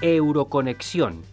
Euroconexión.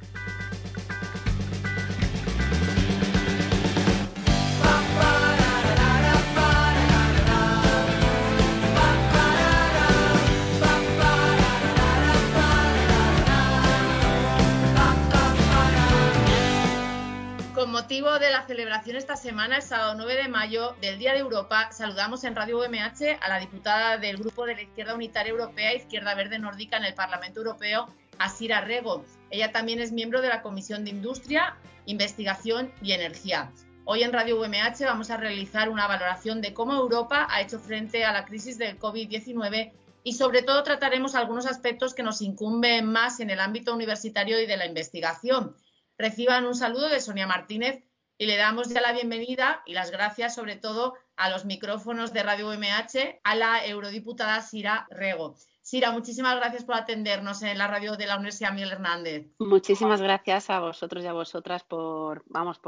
Con motivo de la celebración esta semana, el sábado 9 de mayo, del Día de Europa, saludamos en Radio UMH a la diputada del Grupo de la Izquierda Unitaria Europea, Izquierda Verde Nórdica en el Parlamento Europeo, Asira Rego. Ella también es miembro de la Comisión de Industria, Investigación y Energía. Hoy en Radio UMH vamos a realizar una valoración de cómo Europa ha hecho frente a la crisis del COVID-19 y sobre todo trataremos algunos aspectos que nos incumben más en el ámbito universitario y de la investigación. Reciban un saludo de Sonia Martínez y le damos ya la bienvenida y las gracias sobre todo a los micrófonos de Radio UMH a la eurodiputada Asira Rego. Sira, muchísimas gracias por atendernos en la radio de la Universidad Miguel Hernández. Muchísimas gracias a vosotros y a vosotras por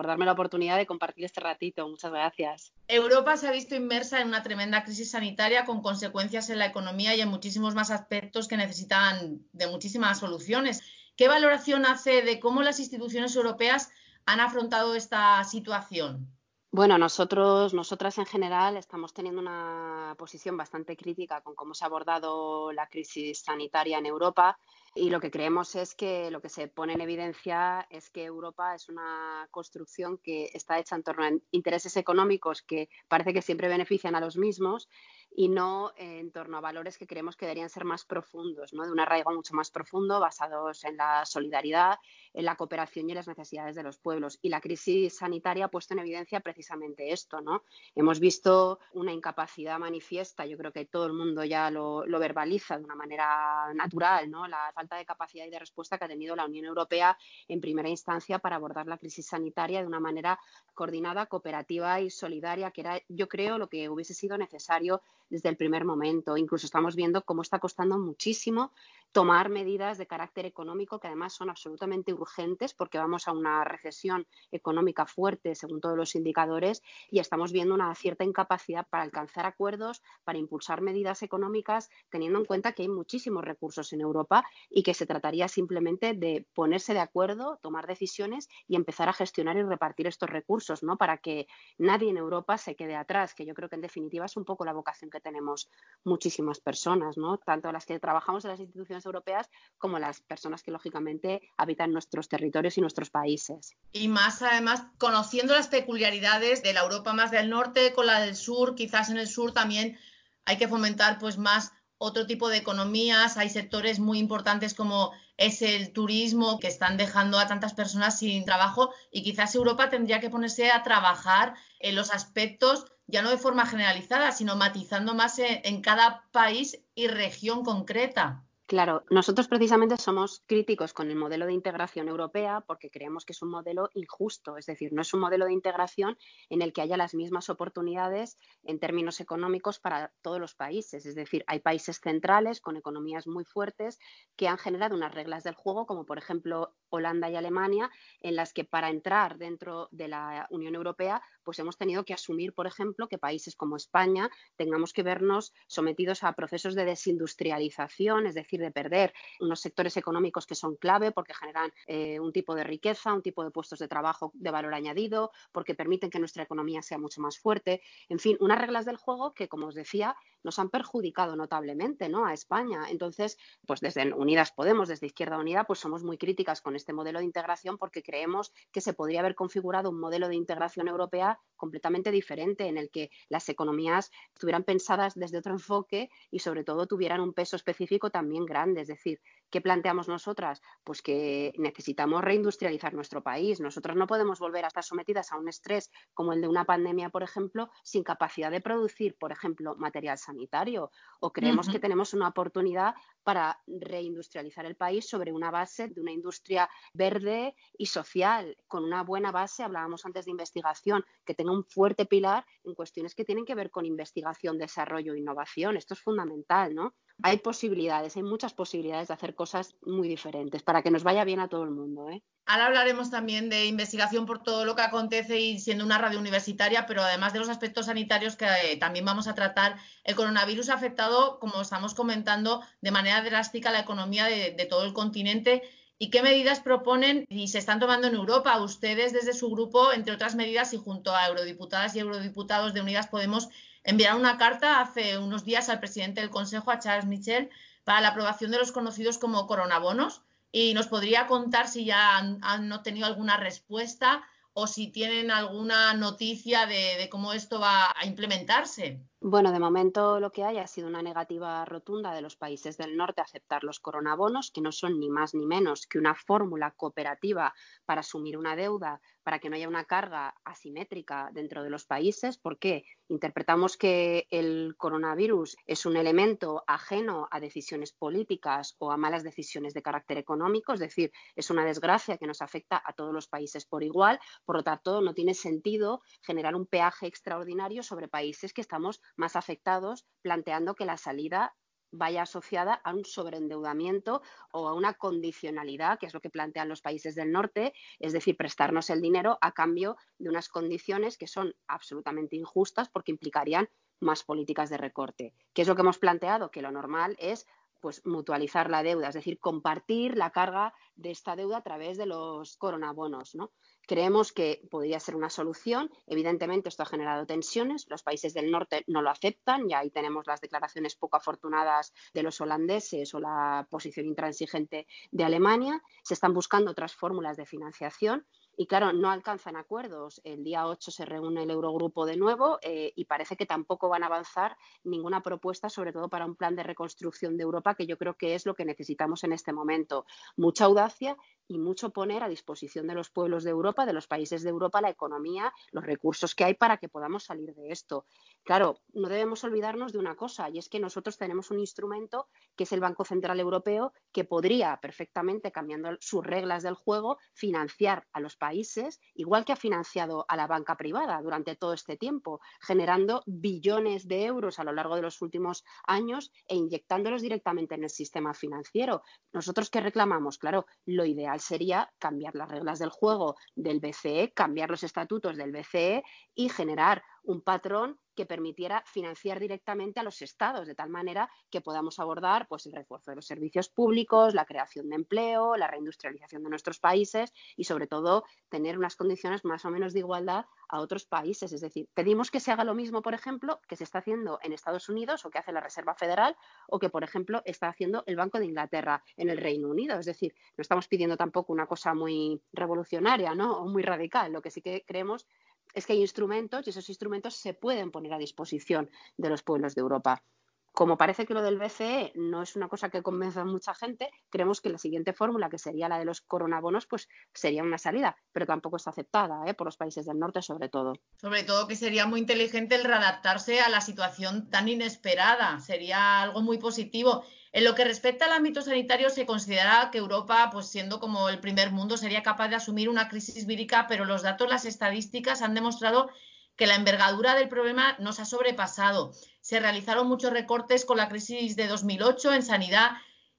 darme la oportunidad de compartir este ratito. Muchas gracias. Europa se ha visto inmersa en una tremenda crisis sanitaria con consecuencias en la economía y en muchísimos más aspectos que necesitan de muchísimas soluciones. ¿Qué valoración hace de cómo las instituciones europeas han afrontado esta situación? Bueno, nosotras en general estamos teniendo una posición bastante crítica con cómo se ha abordado la crisis sanitaria en Europa y lo que creemos es que lo que se pone en evidencia es que Europa es una construcción que está hecha en torno a intereses económicos que parece que siempre benefician a los mismos y no en torno a valores que creemos que deberían ser más profundos, ¿no? De un arraigo mucho más profundo, basados en la solidaridad, en la cooperación y en las necesidades de los pueblos. Y la crisis sanitaria ha puesto en evidencia precisamente esto, ¿no? Hemos visto una incapacidad manifiesta, yo creo que todo el mundo ya lo verbaliza de una manera natural, ¿no? La falta de capacidad y de respuesta que ha tenido la Unión Europea en primera instancia para abordar la crisis sanitaria de una manera coordinada, cooperativa y solidaria, que era, yo creo, lo que hubiese sido necesario desde el primer momento. Incluso estamos viendo cómo está costando muchísimo tomar medidas de carácter económico que además son absolutamente urgentes porque vamos a una recesión económica fuerte según todos los indicadores y estamos viendo una cierta incapacidad para alcanzar acuerdos, para impulsar medidas económicas, teniendo en cuenta que hay muchísimos recursos en Europa y que se trataría simplemente de ponerse de acuerdo, tomar decisiones y empezar a gestionar y repartir estos recursos, ¿no? Para que nadie en Europa se quede atrás, que yo creo que en definitiva es un poco la vocación que tenemos muchísimas personas, ¿no? Tanto las que trabajamos en las instituciones europeas como las personas que lógicamente habitan nuestros territorios y nuestros países. Y más además conociendo las peculiaridades de la Europa más del norte con la del sur, quizás en el sur también hay que fomentar pues más otro tipo de economías, hay sectores muy importantes como es el turismo que están dejando a tantas personas sin trabajo y quizás Europa tendría que ponerse a trabajar en los aspectos ya no de forma generalizada, sino matizando más en cada país y región concreta. Claro, nosotros precisamente somos críticos con el modelo de integración europea porque creemos que es un modelo injusto, es decir, no es un modelo de integración en el que haya las mismas oportunidades en términos económicos para todos los países. Es decir, hay países centrales con economías muy fuertes que han generado unas reglas del juego, como por ejemplo Holanda y Alemania, en las que para entrar dentro de la Unión Europea pues hemos tenido que asumir, por ejemplo, que países como España tengamos que vernos sometidos a procesos de desindustrialización, es decir, de perder unos sectores económicos que son clave porque generan un tipo de riqueza, un tipo de puestos de trabajo de valor añadido, porque permiten que nuestra economía sea mucho más fuerte. En fin, unas reglas del juego que, como os decía, nos han perjudicado notablemente, ¿no?, a España. Entonces, pues desde Unidas Podemos, desde Izquierda Unida, pues somos muy críticas con este modelo de integración porque creemos que se podría haber configurado un modelo de integración europea completamente diferente en el que las economías estuvieran pensadas desde otro enfoque y sobre todo tuvieran un peso específico también grande. Es decir, ¿qué planteamos nosotras? Pues que necesitamos reindustrializar nuestro país. Nosotras no podemos volver a estar sometidas a un estrés como el de una pandemia, por ejemplo, sin capacidad de producir, por ejemplo, material sanitario. O creemos que tenemos una oportunidad para reindustrializar el país sobre una base de una industria verde y social, con una buena base, hablábamos antes de investigación, que tenga un fuerte pilar en cuestiones que tienen que ver con investigación, desarrollo e innovación. Esto es fundamental, ¿no? Hay posibilidades, hay muchas posibilidades de hacer cosas muy diferentes para que nos vaya bien a todo el mundo, ¿eh? Ahora hablaremos también de investigación por todo lo que acontece y siendo una radio universitaria, pero además de los aspectos sanitarios que también vamos a tratar, el coronavirus ha afectado, como estamos comentando, de manera drástica la economía de todo el continente y qué medidas proponen y se están tomando en Europa ustedes desde su grupo, entre otras medidas, y junto a eurodiputadas y eurodiputados de Unidas Podemos enviaron una carta hace unos días al presidente del Consejo, a Charles Michel, para la aprobación de los conocidos como coronabonos. Y nos podría contar si ya han obtenido alguna respuesta o si tienen alguna noticia de cómo esto va a implementarse. Bueno, de momento lo que hay ha sido una negativa rotunda de los países del norte a aceptar los coronabonos, que no son ni más ni menos que una fórmula cooperativa para asumir una deuda, para que no haya una carga asimétrica dentro de los países. ¿Por qué? Interpretamos que el coronavirus es un elemento ajeno a decisiones políticas o a malas decisiones de carácter económico, es decir, es una desgracia que nos afecta a todos los países por igual. Por lo tanto, no tiene sentido generar un peaje extraordinario sobre países que estamos más afectados, planteando que la salida vaya asociada a un sobreendeudamiento o a una condicionalidad, que es lo que plantean los países del norte, es decir, prestarnos el dinero a cambio de unas condiciones que son absolutamente injustas porque implicarían más políticas de recorte. ¿Qué es lo que hemos planteado? Que lo normal es pues mutualizar la deuda, es decir, compartir la carga de esta deuda a través de los coronabonos, ¿no? Creemos que podría ser una solución. Evidentemente, esto ha generado tensiones. Los países del norte no lo aceptan y ahí tenemos las declaraciones poco afortunadas de los holandeses o la posición intransigente de Alemania. Se están buscando otras fórmulas de financiación. Y claro, no alcanzan acuerdos. El día 8 se reúne el Eurogrupo de nuevo y parece que tampoco van a avanzar ninguna propuesta, sobre todo para un plan de reconstrucción de Europa, que yo creo que es lo que necesitamos en este momento. Mucha audacia y mucho poner a disposición de los pueblos de Europa, de los países de Europa, la economía, los recursos que hay para que podamos salir de esto. Claro, no debemos olvidarnos de una cosa, y es que nosotros tenemos un instrumento que es el Banco Central Europeo, que podría perfectamente, cambiando sus reglas del juego, financiar a los países, igual que ha financiado a la banca privada durante todo este tiempo, generando billones de euros a lo largo de los últimos años e inyectándolos directamente en el sistema financiero. ¿Nosotros qué reclamamos? Claro, lo ideal sería cambiar las reglas del juego del BCE, cambiar los estatutos del BCE y generar un patrón que permitiera financiar directamente a los estados, de tal manera que podamos abordar pues, el refuerzo de los servicios públicos, la creación de empleo, la reindustrialización de nuestros países y, sobre todo, tener unas condiciones más o menos de igualdad a otros países. Es decir, pedimos que se haga lo mismo, por ejemplo, que se está haciendo en Estados Unidos o que hace la Reserva Federal o que, por ejemplo, está haciendo el Banco de Inglaterra en el Reino Unido. Es decir, no estamos pidiendo tampoco una cosa muy revolucionaria, ¿no? O muy radical. Lo que sí que creemos es que hay instrumentos y esos instrumentos se pueden poner a disposición de los pueblos de Europa. Como parece que lo del BCE no es una cosa que convenza a mucha gente, creemos que la siguiente fórmula, que sería la de los coronabonos, pues sería una salida, pero tampoco está aceptada por los países del norte sobre todo. Sobre todo que sería muy inteligente el readaptarse a la situación tan inesperada, sería algo muy positivo. En lo que respecta al ámbito sanitario, se considera que Europa, pues siendo como el primer mundo, sería capaz de asumir una crisis vírica, pero los datos, las estadísticas han demostrado que la envergadura del problema nos ha sobrepasado. Se realizaron muchos recortes con la crisis de 2008 en sanidad.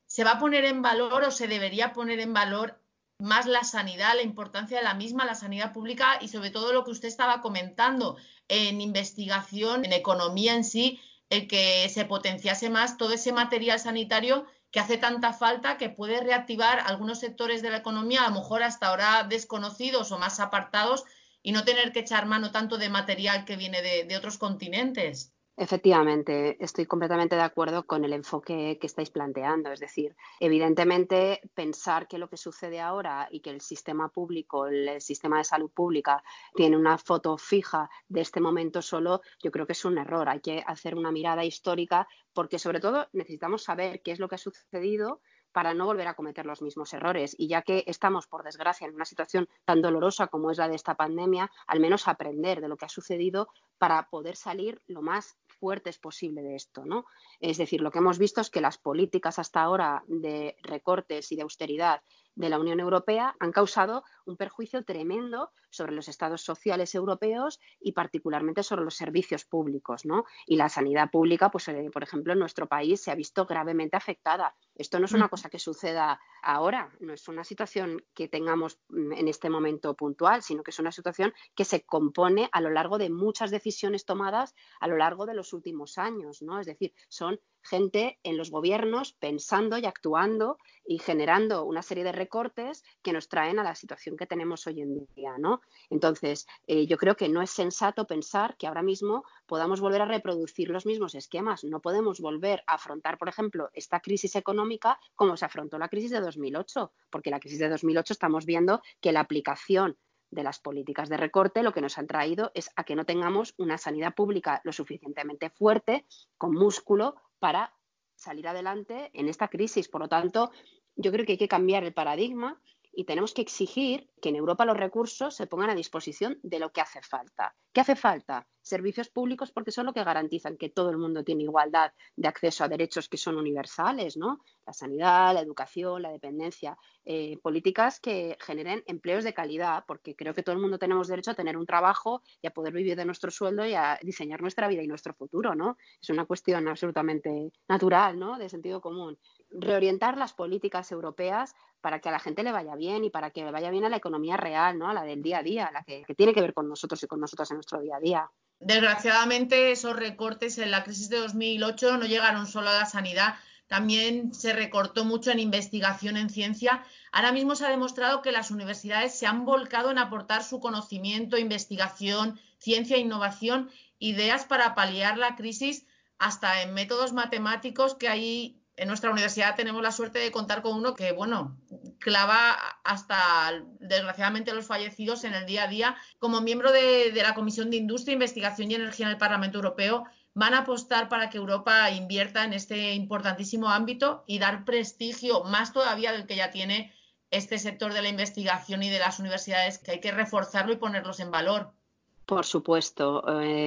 ¿Se va a poner en valor o se debería poner en valor más la sanidad, la importancia de la misma, la sanidad pública y sobre todo lo que usted estaba comentando en investigación, en economía en sí, el que se potenciase más todo ese material sanitario que hace tanta falta, que puede reactivar algunos sectores de la economía, a lo mejor hasta ahora desconocidos o más apartados, y no tener que echar mano tanto de material que viene de otros continentes? Efectivamente, estoy completamente de acuerdo con el enfoque que estáis planteando. Es decir, evidentemente, pensar que lo que sucede ahora y que el sistema público, el sistema de salud pública, tiene una foto fija de este momento solo, yo creo que es un error. Hay que hacer una mirada histórica porque, sobre todo, necesitamos saber qué es lo que ha sucedido para no volver a cometer los mismos errores. Y ya que estamos, por desgracia, en una situación tan dolorosa como es la de esta pandemia, al menos aprender de lo que ha sucedido para poder salir lo más fuertes posible de esto, ¿no? Es decir, lo que hemos visto es que las políticas hasta ahora de recortes y de austeridad de la Unión Europea han causado un perjuicio tremendo sobre los estados sociales europeos y particularmente sobre los servicios públicos, ¿no? Y la sanidad pública, pues, por ejemplo, en nuestro país se ha visto gravemente afectada. Esto no es una cosa que suceda ahora, no es una situación que tengamos en este momento puntual, sino que es una situación que se compone a lo largo de muchas decisiones tomadas a lo largo de los últimos años, ¿no? Es decir, son gente en los gobiernos pensando y actuando y generando una serie de recortes que nos traen a la situación que tenemos hoy en día, ¿no? Entonces, yo creo que no es sensato pensar que ahora mismo podamos volver a reproducir los mismos esquemas. No podemos volver a afrontar, por ejemplo, esta crisis económica como se afrontó la crisis de 2008, porque la crisis de 2008 estamos viendo que la aplicación de las políticas de recorte lo que nos han traído es a que no tengamos una sanidad pública lo suficientemente fuerte, con músculo, para salir adelante en esta crisis. Por lo tanto, yo creo que hay que cambiar el paradigma y tenemos que exigir que en Europa los recursos se pongan a disposición de lo que hace falta. ¿Qué hace falta? Servicios públicos, porque son lo que garantizan que todo el mundo tiene igualdad de acceso a derechos que son universales, ¿no? La sanidad, la educación, la dependencia, políticas que generen empleos de calidad, porque creo que todo el mundo tenemos derecho a tener un trabajo y a poder vivir de nuestro sueldo y a diseñar nuestra vida y nuestro futuro, ¿no? Es una cuestión absolutamente natural, ¿no? De sentido común. Reorientar las políticas europeas para que a la gente le vaya bien y para que le vaya bien a la economía real, ¿no? A la del día a día, la que tiene que ver con nosotros y con nosotras en nuestro día a día. Desgraciadamente, esos recortes en la crisis de 2008 no llegaron solo a la sanidad, también se recortó mucho en investigación en ciencia. Ahora mismo se ha demostrado que las universidades se han volcado en aportar su conocimiento, investigación, ciencia e innovación, ideas para paliar la crisis, hasta en métodos matemáticos que hay. En nuestra universidad tenemos la suerte de contar con uno que, bueno, clava hasta, desgraciadamente, los fallecidos en el día a día. Como miembro de la Comisión de Industria, Investigación y Energía en el Parlamento Europeo, van a apostar para que Europa invierta en este importantísimo ámbito y dar prestigio, más todavía del que ya tiene, este sector de la investigación y de las universidades, que hay que reforzarlo y ponerlos en valor. Por supuesto,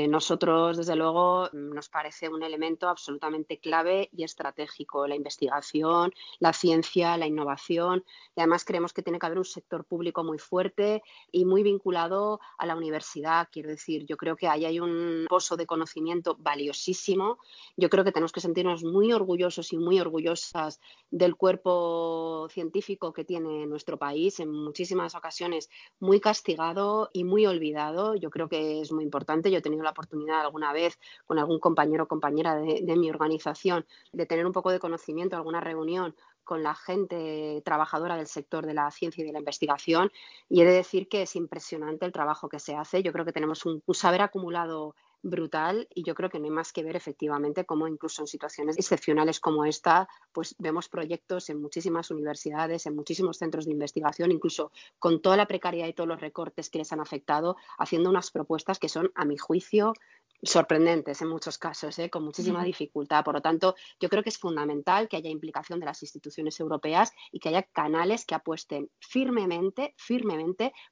nosotros desde luego nos parece un elemento absolutamente clave y estratégico la investigación, la ciencia, la innovación, y además creemos que tiene que haber un sector público muy fuerte y muy vinculado a la universidad. Quiero decir, yo creo que ahí hay un pozo de conocimiento valiosísimo. Yo creo que tenemos que sentirnos muy orgullosos y muy orgullosas del cuerpo científico que tiene nuestro país, en muchísimas ocasiones muy castigado y muy olvidado. Yo creo que es muy importante. Yo he tenido la oportunidad alguna vez con algún compañero o compañera de mi organización de tener un poco de conocimiento, alguna reunión con la gente trabajadora del sector de la ciencia y de la investigación, y he de decir que es impresionante el trabajo que se hace. Yo creo que tenemos un saber acumulado brutal y yo creo que no hay más que ver efectivamente cómo incluso en situaciones excepcionales como esta, pues vemos proyectos en muchísimas universidades, en muchísimos centros de investigación, incluso con toda la precariedad y todos los recortes que les han afectado, haciendo unas propuestas que son, a mi juicio, sorprendentes en muchos casos, con muchísima dificultad. Por lo tanto, yo creo que es fundamental que haya implicación de las instituciones europeas y que haya canales que apuesten firmemente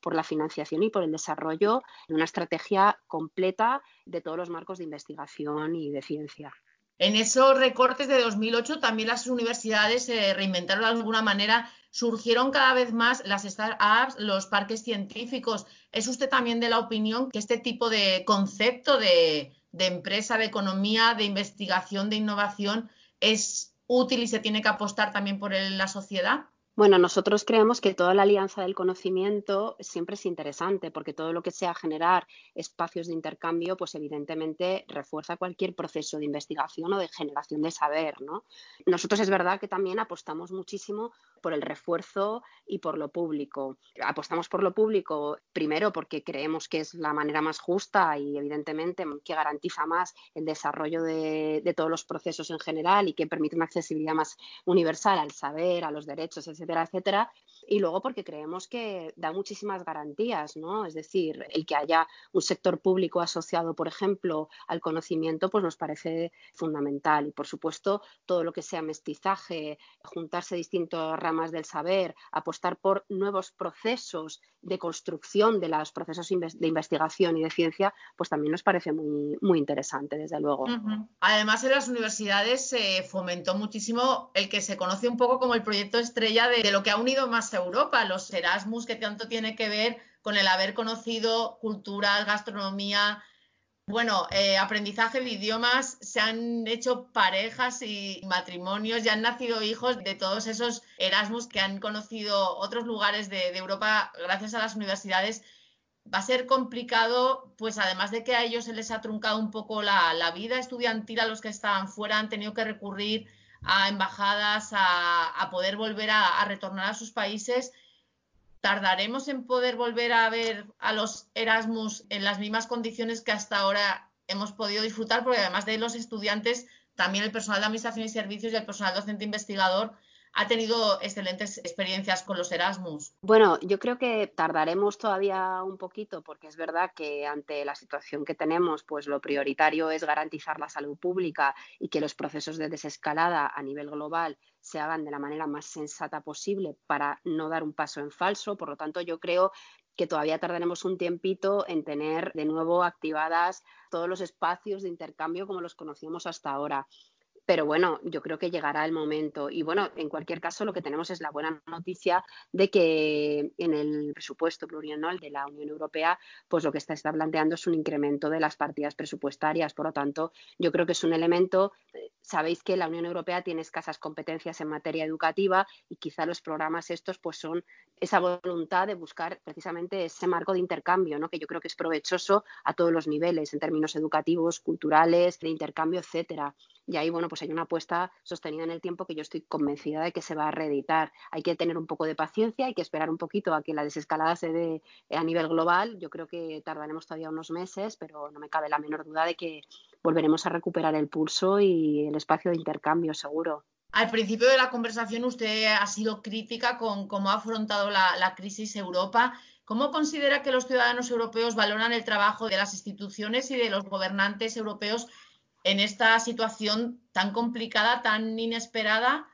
por la financiación y por el desarrollo de una estrategia completa de todos los marcos de investigación y de ciencia. En esos recortes de 2008 también las universidades se reinventaron de alguna manera, surgieron cada vez más las startups, los parques científicos. ¿Es usted también de la opinión que este tipo de concepto de empresa, de economía, de investigación, de innovación es útil y se tiene que apostar también por él en la sociedad? Bueno, nosotros creemos que toda la alianza del conocimiento siempre es interesante porque todo lo que sea generar espacios de intercambio, pues evidentemente refuerza cualquier proceso de investigación o de generación de saber, ¿no? Nosotros es verdad que también apostamos muchísimo por el refuerzo y por lo público. Apostamos por lo público primero porque creemos que es la manera más justa y evidentemente que garantiza más el desarrollo de todos los procesos en general y que permite una accesibilidad más universal al saber, a los derechos, etcétera, etcétera. Y luego porque creemos que da muchísimas garantías, ¿no? Es decir, el que haya un sector público asociado, por ejemplo, al conocimiento, pues nos parece fundamental. Y, por supuesto, todo lo que sea mestizaje, juntarse distintas ramas del saber, apostar por nuevos procesos de construcción de los procesos de investigación y de ciencia, pues también nos parece muy, muy interesante, desde luego. Además, en las universidades se fomentó muchísimo el que se conoce un poco como el proyecto estrella de lo que ha unido más a Europa, los Erasmus, que tanto tiene que ver con el haber conocido culturas, gastronomía, aprendizaje de idiomas. Se han hecho parejas y matrimonios, ya han nacido hijos de todos esos Erasmus que han conocido otros lugares de Europa gracias a las universidades. va a ser complicado, pues además de que a ellos se les ha truncado un poco la vida estudiantil, a los que estaban fuera han tenido que recurrir a embajadas, a poder volver a retornar a sus países. ¿Tardaremos en poder volver a ver a los Erasmus en las mismas condiciones que hasta ahora hemos podido disfrutar? Porque además de los estudiantes, también el personal de administración y servicios y el personal docente investigador ha tenido excelentes experiencias con los Erasmus. Bueno, yo creo que tardaremos todavía un poquito porque es verdad que ante la situación que tenemos, pues lo prioritario es garantizar la salud pública y que los procesos de desescalada a nivel global se hagan de la manera más sensata posible para no dar un paso en falso. Por lo tanto, yo creo que todavía tardaremos un tiempito en tener de nuevo activadas todos los espacios de intercambio como los conocíamos hasta ahora. Pero bueno, yo creo que llegará el momento. Y bueno, en cualquier caso, lo que tenemos es la buena noticia de que en el presupuesto plurianual de la Unión Europea, pues lo que está planteando es un incremento de las partidas presupuestarias. Por lo tanto, yo creo que es un elemento. Sabéis que la Unión Europea tiene escasas competencias en materia educativa y quizá los programas estos pues son esa voluntad de buscar precisamente ese marco de intercambio, ¿no? Que yo creo que es provechoso a todos los niveles, en términos educativos, culturales, de intercambio, etcétera. Y ahí, bueno, pues hay una apuesta sostenida en el tiempo que yo estoy convencida de que se va a reeditar. Hay que tener un poco de paciencia, hay que esperar un poquito a que la desescalada se dé a nivel global. Yo creo que tardaremos todavía unos meses, pero no me cabe la menor duda de que volveremos a recuperar el pulso y el espacio de intercambio, seguro. Al principio de la conversación usted ha sido crítica con cómo ha afrontado la crisis Europa. ¿Cómo considera que los ciudadanos europeos valoran el trabajo de las instituciones y de los gobernantes europeos en esta situación tan complicada, tan inesperada?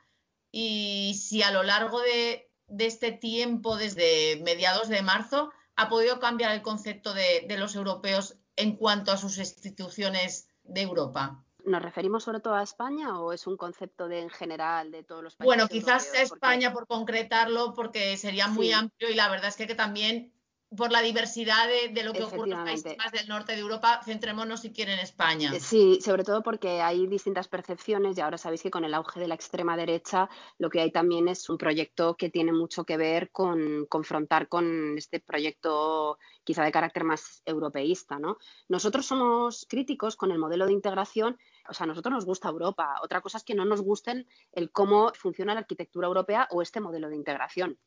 Y si a lo largo de este tiempo, desde mediados de marzo, ha podido cambiar el concepto de los europeos en cuanto a sus instituciones de Europa. ¿Nos referimos sobre todo a España o es un concepto en general de todos los Bueno, países quizás europeos? España por concretarlo, porque sería muy Sí, amplio y la verdad es que también por la diversidad de lo que ocurre en los países efectivamente. más del norte de Europa, centrémonos si quiere en España. Sí, sobre todo porque hay distintas percepciones y ahora sabéis que con el auge de la extrema derecha lo que hay también es un proyecto que tiene mucho que ver con confrontar con este proyecto quizá de carácter más europeísta, ¿no? Nosotros somos críticos con el modelo de integración, o sea, a nosotros nos gusta Europa. Otra cosa es que no nos gusten el cómo funciona la arquitectura europea o este modelo de integración.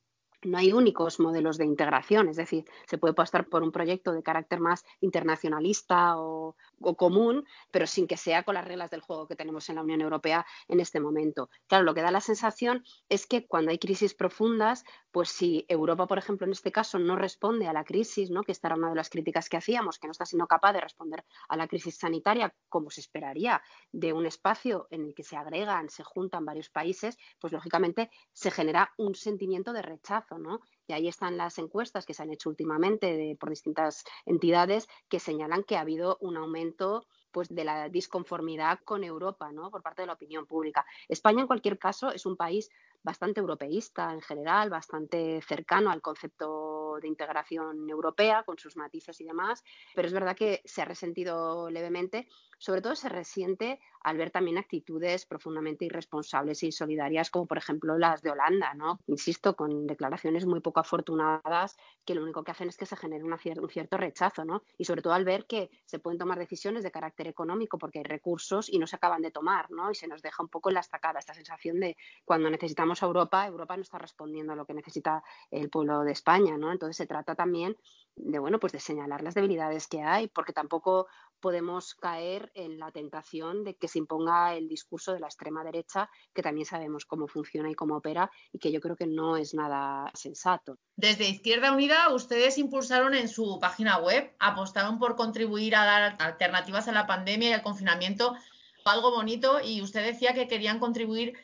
No hay únicos modelos de integración, es decir, se puede apostar por un proyecto de carácter más internacionalista o común, pero sin que sea con las reglas del juego que tenemos en la Unión Europea en este momento. Claro, lo que da la sensación es que cuando hay crisis profundas, pues si Europa, por ejemplo, en este caso no responde a la crisis, ¿no? Que esta era una de las críticas que hacíamos, que no está siendo capaz de responder a la crisis sanitaria como se esperaría de un espacio en el que se agregan, se juntan varios países, pues lógicamente se genera un sentimiento de rechazo, ¿no? Y ahí están las encuestas que se han hecho últimamente por distintas entidades que señalan que ha habido un aumento pues, de la disconformidad con Europa, ¿no? Por parte de la opinión pública. España, en cualquier caso, es un país bastante europeísta en general, bastante cercano al concepto de integración europea, con sus matices y demás, pero es verdad que se ha resentido levemente, sobre todo se resiente al ver también actitudes profundamente irresponsables e insolidarias, como por ejemplo las de Holanda, ¿no? Insisto, con declaraciones muy poco afortunadas que lo único que hacen es que se genere un cierto rechazo, ¿no? Y sobre todo al ver que se pueden tomar decisiones de carácter económico porque hay recursos y no se acaban de tomar, ¿no? Y se nos deja un poco en la estacada esta sensación de cuando necesitamos a Europa, Europa no está respondiendo a lo que necesita el pueblo de España, ¿no? Entonces se trata también de, bueno, pues de señalar las debilidades que hay, porque tampoco podemos caer en la tentación de que se imponga el discurso de la extrema derecha, que también sabemos cómo funciona y cómo opera y que yo creo que no es nada sensato. Desde Izquierda Unida, ustedes impulsaron en su página web, apostaron por contribuir a dar alternativas a la pandemia y al confinamiento, algo bonito, y usted decía que querían contribuir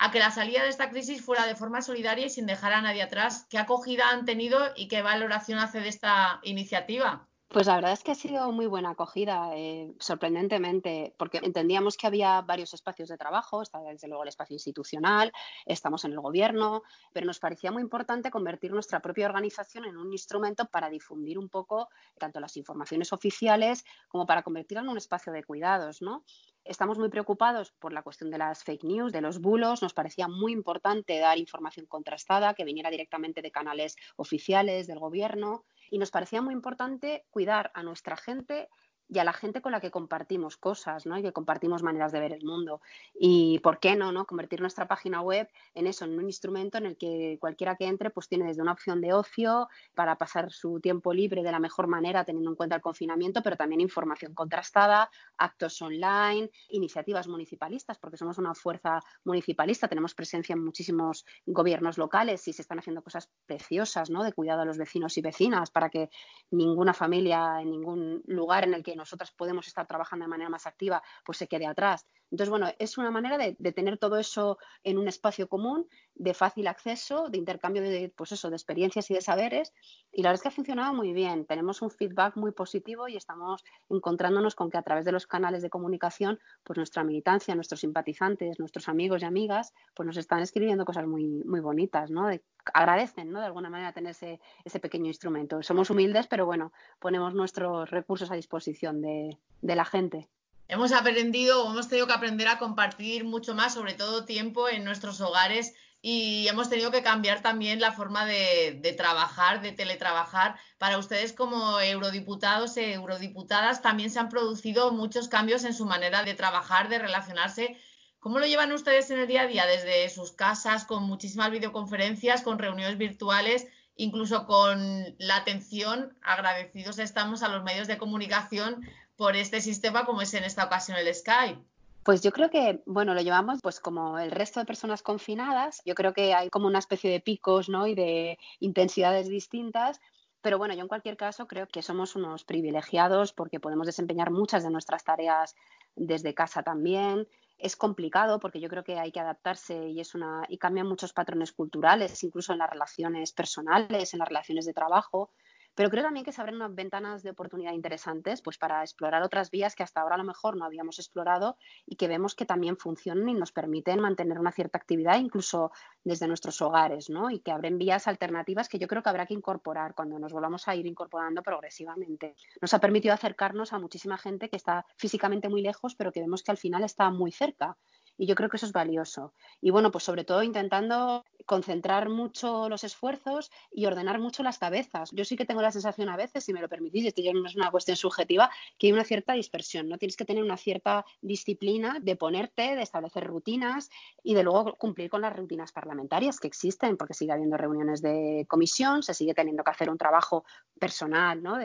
a que la salida de esta crisis fuera de forma solidaria y sin dejar a nadie atrás. ¿Qué acogida han tenido y qué valoración hace de esta iniciativa? Pues la verdad es que ha sido muy buena acogida, sorprendentemente, porque entendíamos que había varios espacios de trabajo, está desde luego el espacio institucional, estamos en el gobierno, pero nos parecía muy importante convertir nuestra propia organización en un instrumento para difundir un poco tanto las informaciones oficiales como para convertirla en un espacio de cuidados, ¿no? Estamos muy preocupados por la cuestión de las fake news, de los bulos. Nos parecía muy importante dar información contrastada que viniera directamente de canales oficiales del gobierno Y nos parecía muy importante cuidar a nuestra gente y a la gente con la que compartimos cosas, ¿no? Y que compartimos maneras de ver el mundo. Y ¿por qué no, convertir nuestra página web en eso, en un instrumento en el que cualquiera que entre pues tiene desde una opción de ocio para pasar su tiempo libre de la mejor manera teniendo en cuenta el confinamiento, pero también información contrastada, actos online, iniciativas municipalistas, porque somos una fuerza municipalista, tenemos presencia en muchísimos gobiernos locales y se están haciendo cosas preciosas, ¿no? De cuidado a los vecinos y vecinas para que ninguna familia en ningún lugar en el que nosotras podemos estar trabajando de manera más activa, pues se quede atrás. Entonces, bueno, es una manera de tener todo eso en un espacio común, de fácil acceso, de intercambio de, pues eso, de experiencias y de saberes. Y la verdad es que ha funcionado muy bien. Tenemos un feedback muy positivo y estamos encontrándonos con que a través de los canales de comunicación, pues nuestra militancia, nuestros simpatizantes, nuestros amigos y amigas, pues nos están escribiendo cosas muy, muy bonitas, ¿no? Agradecen, ¿no? De alguna manera tener ese pequeño instrumento. Somos humildes, pero bueno, ponemos nuestros recursos a disposición de la gente. Hemos aprendido o hemos tenido que aprender a compartir mucho más, sobre todo tiempo en nuestros hogares, y hemos tenido que cambiar también la forma de trabajar, de teletrabajar. Para ustedes como eurodiputados e eurodiputadas también se han producido muchos cambios en su manera de trabajar, de relacionarse. ¿Cómo lo llevan ustedes en el día a día desde sus casas, con muchísimas videoconferencias, con reuniones virtuales, incluso con la atención? Agradecidos estamos a los medios de comunicación por este sistema, como es en esta ocasión el Skype. Pues yo creo que, bueno, lo llevamos pues como el resto de personas confinadas. Yo creo que hay como una especie de picos, ¿no? Y de intensidades distintas. Pero bueno, yo en cualquier caso creo que somos unos privilegiados porque podemos desempeñar muchas de nuestras tareas desde casa también. Es complicado porque yo creo que hay que adaptarse y cambian muchos patrones culturales, incluso en las relaciones personales, en las relaciones de trabajo. Pero creo también que se abren unas ventanas de oportunidad interesantes pues para explorar otras vías que hasta ahora a lo mejor no habíamos explorado y que vemos que también funcionan y nos permiten mantener una cierta actividad incluso desde nuestros hogares, ¿no? Y que abren vías alternativas que yo creo que habrá que incorporar cuando nos volvamos a ir incorporando progresivamente. Nos ha permitido acercarnos a muchísima gente que está físicamente muy lejos, pero que vemos que al final está muy cerca. Y yo creo que eso es valioso. Y bueno, pues sobre todo intentando concentrar mucho los esfuerzos y ordenar mucho las cabezas. Yo sí que tengo la sensación a veces, si me lo permitís, esto ya no es una cuestión subjetiva, que hay una cierta dispersión, ¿no? Tienes que tener una cierta disciplina de ponerte, de establecer rutinas y de luego cumplir con las rutinas parlamentarias que existen, porque sigue habiendo reuniones de comisión, se sigue teniendo que hacer un trabajo personal, ¿no?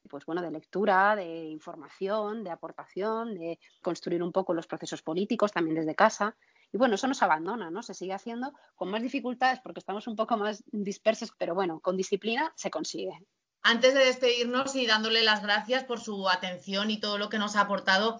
Pues bueno, de lectura, de información, de aportación, de construir un poco los procesos políticos también desde casa. Y bueno, eso nos abandona, ¿no? Se sigue haciendo con más dificultades porque estamos un poco más dispersos, pero bueno, con disciplina se consigue. Antes de despedirnos y dándole las gracias por su atención y todo lo que nos ha aportado,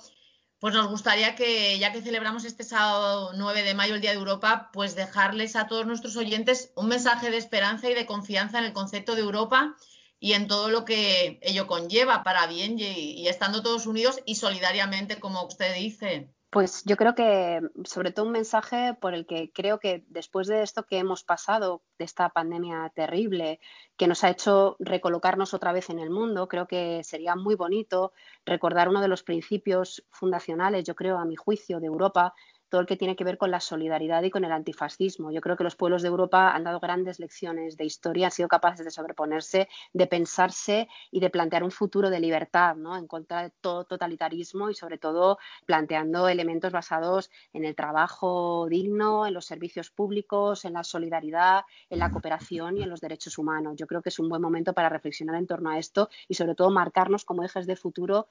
pues nos gustaría que, ya que celebramos este sábado 9 de mayo, el Día de Europa, pues dejarles a todos nuestros oyentes un mensaje de esperanza y de confianza en el concepto de Europa y en todo lo que ello conlleva para bien y estando todos unidos y solidariamente, como usted dice. Pues yo creo que sobre todo un mensaje por el que creo que después de esto que hemos pasado, de esta pandemia terrible que nos ha hecho recolocarnos otra vez en el mundo, creo que sería muy bonito recordar uno de los principios fundacionales, yo creo, a mi juicio, de Europa, todo el que tiene que ver con la solidaridad y con el antifascismo. Yo creo que los pueblos de Europa han dado grandes lecciones de historia, han sido capaces de sobreponerse, de pensarse y de plantear un futuro de libertad, ¿no? En contra de todo totalitarismo y sobre todo planteando elementos basados en el trabajo digno, en los servicios públicos, en la solidaridad, en la cooperación y en los derechos humanos. Yo creo que es un buen momento para reflexionar en torno a esto y sobre todo marcarnos como ejes de futuro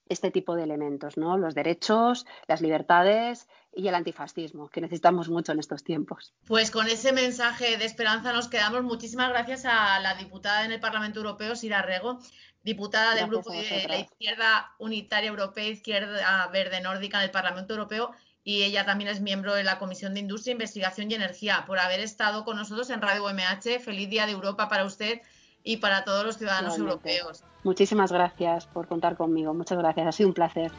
este tipo de elementos, ¿no? Los derechos, las libertades y el antifascismo, que necesitamos mucho en estos tiempos. Pues con ese mensaje de esperanza nos quedamos. Muchísimas gracias a la diputada en el Parlamento Europeo, Sira Rego, diputada del grupo de la Izquierda Unitaria Europea, Izquierda Verde Nórdica del Parlamento Europeo, y ella también es miembro de la Comisión de Industria, Investigación y Energía, por haber estado con nosotros en Radio UMH. Feliz Día de Europa para usted y para todos los ciudadanos europeos. Muchísimas gracias por contar conmigo. Muchas gracias. Ha sido un placer.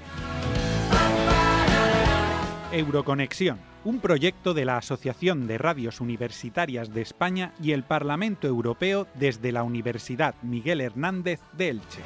Euroconexión, un proyecto de la Asociación de Radios Universitarias de España y el Parlamento Europeo desde la Universidad Miguel Hernández de Elche.